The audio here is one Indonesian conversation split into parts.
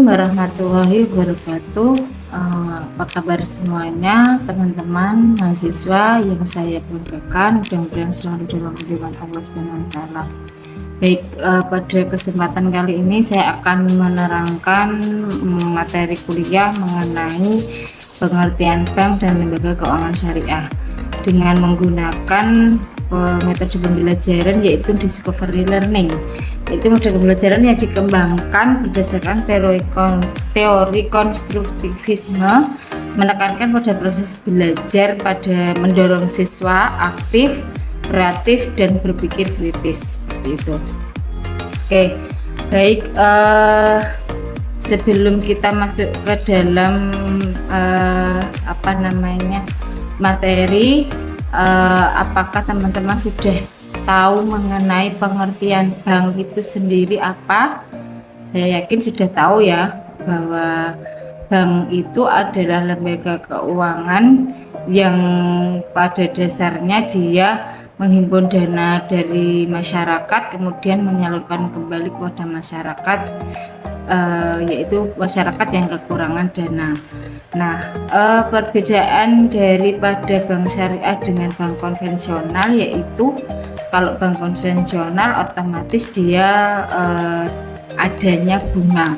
Assalamualaikum warahmatullahi wabarakatuh. Apa kabar semuanya, teman-teman mahasiswa yang saya banggakan, mudah-mudahan selalu dalam lindungan Allah Subhanahu wa Ta'ala. Baik, pada kesempatan kali ini saya akan menerangkan materi kuliah mengenai pengertian bank dan lembaga keuangan syariah dengan menggunakan metode pembelajaran yaitu discovery learning, yaitu metode pembelajaran yang dikembangkan berdasarkan teori konstruktivisme, menekankan pada proses belajar pada mendorong siswa aktif, kreatif, dan berpikir kritis gitu. Oke, baik, sebelum kita masuk ke dalam materi, apakah teman-teman sudah tahu mengenai pengertian bank itu sendiri apa? Saya yakin sudah tahu ya, bahwa bank itu adalah lembaga keuangan yang pada dasarnya dia menghimpun dana dari masyarakat, kemudian menyalurkan kembali kepada masyarakat, yaitu masyarakat yang kekurangan dana. Nah, perbedaan daripada bank syariah dengan bank konvensional yaitu kalau bank konvensional otomatis dia adanya bunga.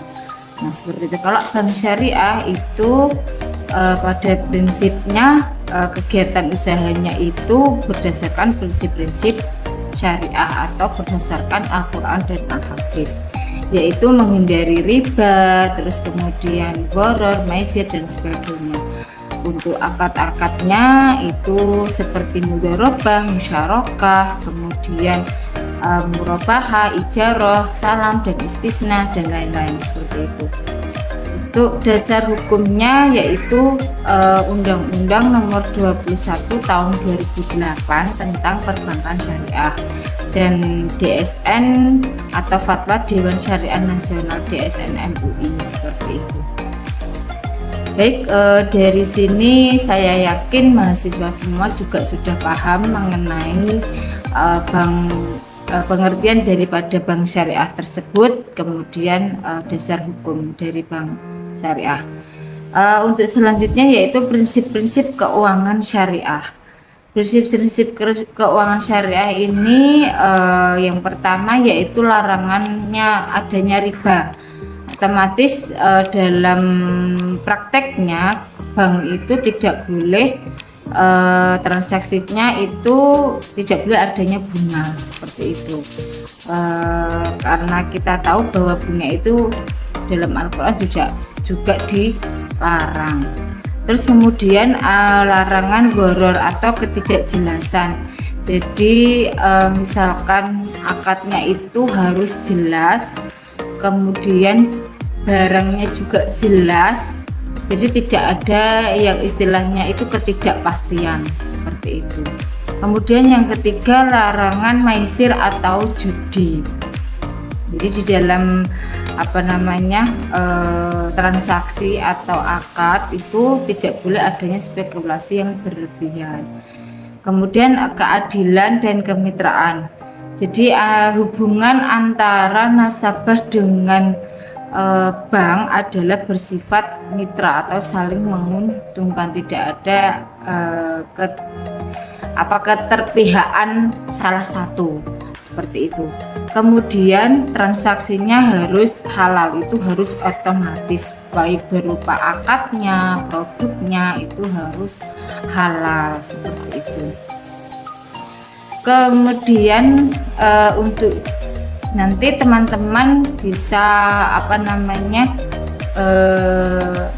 Nah, seperti itu. Kalau bank syariah itu pada prinsipnya kegiatan usahanya itu berdasarkan prinsip-prinsip syariah atau berdasarkan Al-Quran dan Al-Hadis, yaitu menghindari riba, terus kemudian gharar, maisir, dan sebagainya. Untuk akad-akadnya itu seperti mudharabah, musyarakah, kemudian murabahah, ijarah, salam, dan istisna, dan lain-lain seperti itu. Untuk dasar hukumnya yaitu Undang-Undang Nomor 21 Tahun 2008 tentang Perbankan Syariah dan DSN atau Fatwa Dewan Syariah Nasional DSN MUI seperti itu. Baik, dari sini saya yakin mahasiswa semua juga sudah paham mengenai pengertian daripada bank syariah tersebut, kemudian dasar hukum dari bank syariah. Untuk selanjutnya yaitu prinsip-prinsip keuangan syariah. Prinsip-prinsip keuangan syariah ini yang pertama yaitu larangannya adanya riba. Otomatis dalam prakteknya bank itu tidak boleh transaksinya itu tidak boleh adanya bunga seperti itu, karena kita tahu bahwa bunga itu dalam Al-Quran juga dilarang. Terus kemudian larangan gharar atau ketidakjelasan. Jadi misalkan akadnya itu harus jelas, kemudian barangnya juga jelas, jadi tidak ada yang istilahnya itu ketidakpastian seperti itu. Kemudian yang ketiga larangan maisir atau judi. Jadi di dalam transaksi atau akad itu tidak boleh adanya spekulasi yang berlebihan. Kemudian keadilan dan kemitraan. Jadi hubungan antara nasabah dengan bank adalah bersifat mitra atau saling menguntungkan, tidak ada keterpihakan salah satu seperti itu. Kemudian transaksinya harus halal, itu harus otomatis, baik berupa akadnya, produknya itu harus halal seperti itu. Kemudian untuk nanti teman-teman bisa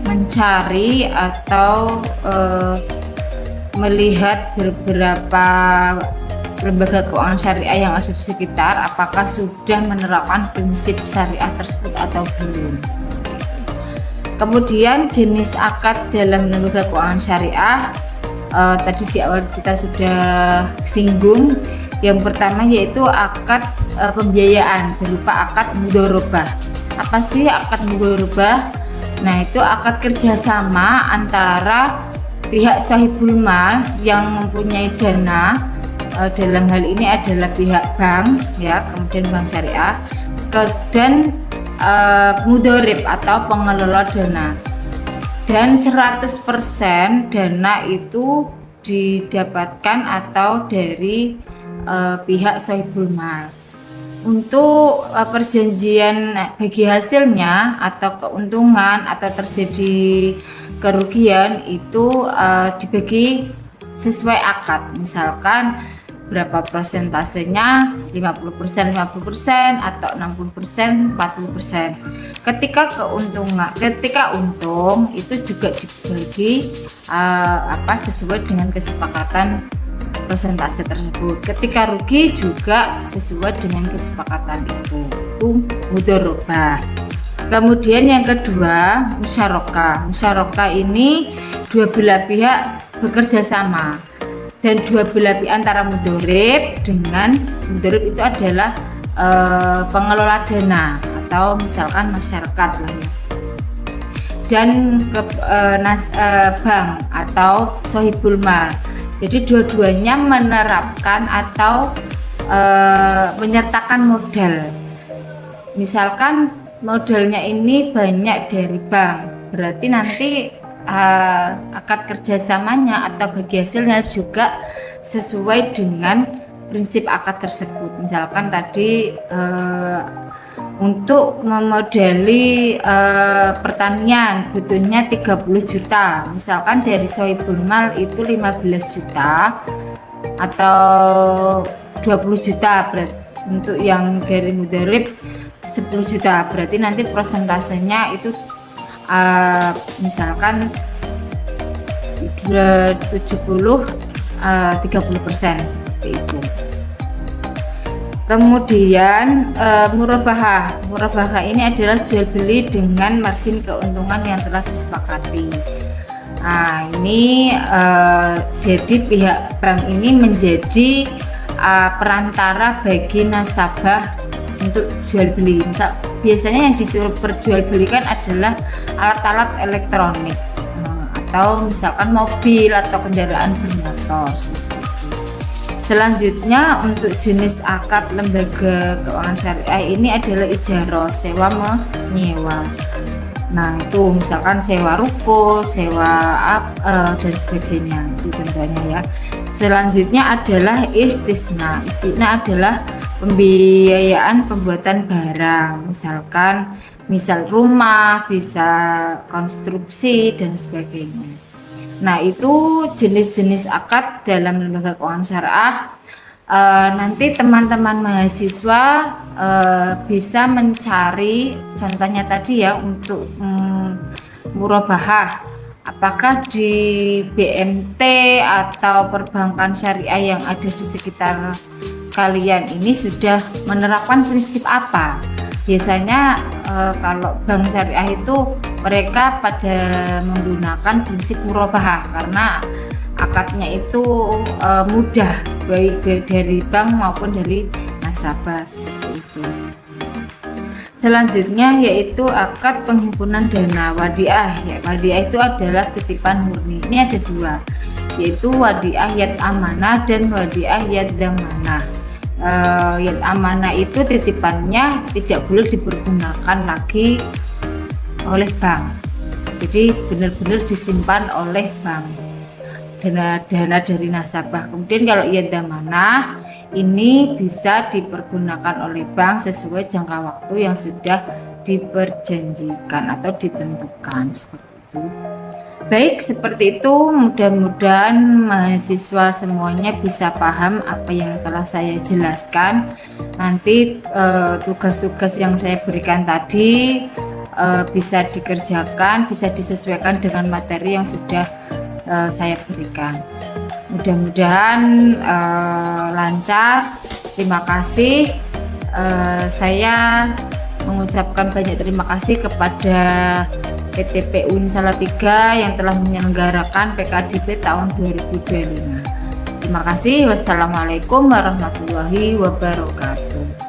mencari atau melihat beberapa lembaga keuangan syariah yang ada di sekitar, apakah sudah menerapkan prinsip syariah tersebut atau belum. Kemudian jenis akad dalam lembaga keuangan syariah, tadi di awal kita sudah singgung. Yang pertama yaitu akad pembiayaan berupa akad mudharabah. Apa sih akad mudharabah? Nah, itu akad kerjasama antara pihak sahibul mal yang mempunyai dana, dalam hal ini adalah pihak bank ya, kemudian bank syariah, dan mudorib atau pengelola dana, dan 100% dana itu didapatkan atau dari pihak sohibul mal. Untuk perjanjian bagi hasilnya atau keuntungan atau terjadi kerugian itu dibagi sesuai akad, misalkan berapa persentasenya, 50%, 50% atau 60%, 40%. Ketika untung itu juga dibagi sesuai dengan kesepakatan persentase tersebut. Ketika rugi juga sesuai dengan kesepakatan itu mudharabah. Kemudian yang kedua, musyarakah. Musyarakah ini dua belah pihak bekerja sama, dan dua belah pihak antara mudharib itu adalah pengelola dana atau misalkan masyarakat lah ya, dan bank atau sohibul mal. Jadi dua-duanya menerapkan atau menyertakan modal. Misalkan modalnya ini banyak dari bank, berarti nanti akad kerjasamanya atau bagi hasilnya juga sesuai dengan prinsip akad tersebut. Misalkan tadi untuk memodali pertanian butuhnya 30 juta, misalkan dari sohibul mal itu 15 juta atau 20 juta, berarti untuk yang dari mudharib 10 juta, berarti nanti persentasenya itu misalkan 30% seperti itu. Kemudian murabahah ini adalah jual beli dengan margin keuntungan yang telah disepakati. Nah, ini jadi pihak bank ini menjadi perantara bagi nasabah untuk jual beli. Biasanya yang diperjualbelikan adalah alat-alat elektronik atau misalkan mobil atau kendaraan bermotor. Selanjutnya untuk jenis akad lembaga keuangan syariah ini adalah ijarah, sewa menyewa. Nah, itu misalkan sewa ruko, sewa dan sebagainya, itu contohnya ya. Selanjutnya adalah istisna. Istisna adalah pembiayaan pembuatan barang, misal rumah, bisa konstruksi dan sebagainya. Nah, itu jenis-jenis akad dalam lembaga keuangan syariah. Nanti teman-teman mahasiswa bisa mencari contohnya tadi ya untuk murabahah, apakah di BMT atau perbankan syariah yang ada di sekitar kalian ini sudah menerapkan prinsip apa. Biasanya kalau bank syariah itu mereka pada menggunakan prinsip murabahah karena akadnya itu mudah, baik dari bank maupun dari nasabah, seperti itu. Selanjutnya yaitu akad penghimpunan dana wadiah. Ya, wadiah itu adalah titipan murni. Ini ada dua, yaitu wadiah yad amanah dan wadiah yad damanah. Yad amanah itu titipannya tidak boleh dipergunakan lagi oleh bank, jadi benar-benar disimpan oleh bank, dana dari nasabah. Kemudian kalau yad damanah ini bisa dipergunakan oleh bank sesuai jangka waktu yang sudah diperjanjikan atau ditentukan, seperti itu. Baik, seperti itu. Mudah-mudahan mahasiswa semuanya bisa paham apa yang telah saya jelaskan. Nanti tugas-tugas yang saya berikan tadi bisa dikerjakan, bisa disesuaikan dengan materi yang sudah saya berikan. Mudah-mudahan lancar. Terima kasih. Saya mengucapkan banyak terima kasih kepada PT PUIN Salatiga yang telah menyelenggarakan PKDB tahun 2025. Terima kasih. Wassalamualaikum warahmatullahi wabarakatuh.